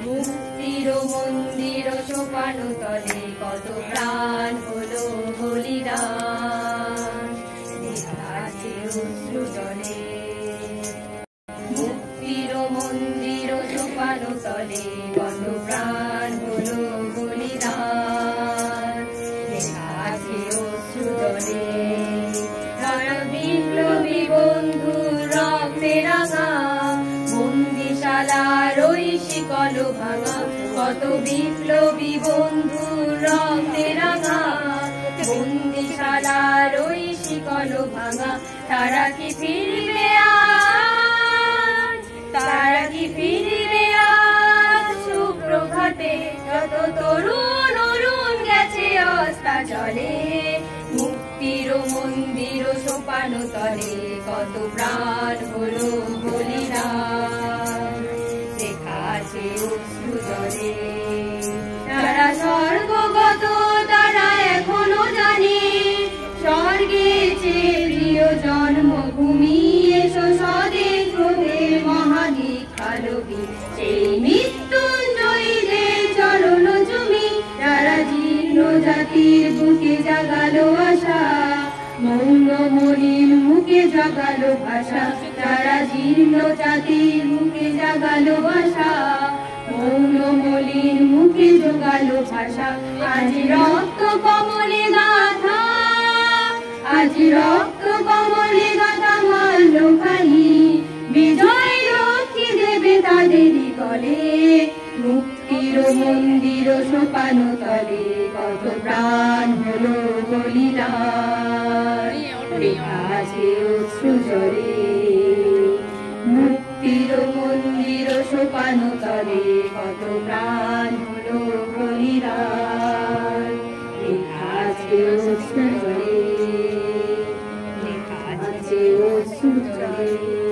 মুক্তির মন্দির সোপানো তলে কত প্রাণ হলো বলিদান, আছে অশ্রু জলে। মুক্তির মন্দির সোপানো তলে কত প্রাণ হলো বলিদান, আছে অশ্রু জলে। তারা বিপ্লবী বন্ধু রক্তে রাঙা, বন্দিশালার ওই শিকল ভাঙা। কত বিপ্লবী বন্ধু রক্তে রাঙা, বন্দিশালার ওই শিকল ভাঙা। তারা কি ফিরবে আজ, তারা কি ফিরবে আজ সুপ্রভাতে? যত তরুণ অরুণ গেছে অস্তাচলে, মুক্তির মন্দির সোপানো তলে কত প্রাণ হলো বলিদান, লেখা আছে অশ্রু জলে। তারা স্বর্গগত, তারা এখনো জানে স্বর্গের চেয়ে প্রিয় জন্মভূমি। এসো স্বদেশ প্রভের মহাদীক্ষালোভী, সেই মৃত্যুঞ্জয়ীদের চরণ জমি। যারা জীর্ণ জাতির বুকে জাগালো আশা, মৌন মলিন মুখে জাগালো ভাষা। যারা জীর্ণ জাতির মুখে জাগালো আশা, মৌন মলিন মুখে জোগালো ভাষা। আজ রক্ত কমলে গাথা, আজ রক্ত কমলে গাথা মাল্য খানি। বিজয় লক্ষ্মী দেবে তাদেরই কলে, মুক্তির মন্দির সোপানো তলে কত প্রাণ হলো বলিদান, লেখা আছে অশ্রু জলে। মুক্তির মন্দির সোপানো তলে কত প্রাণ হলো বলিদান, লেখা আছে অশ্রু জলে, লেখা আছে অশ্রু জলে।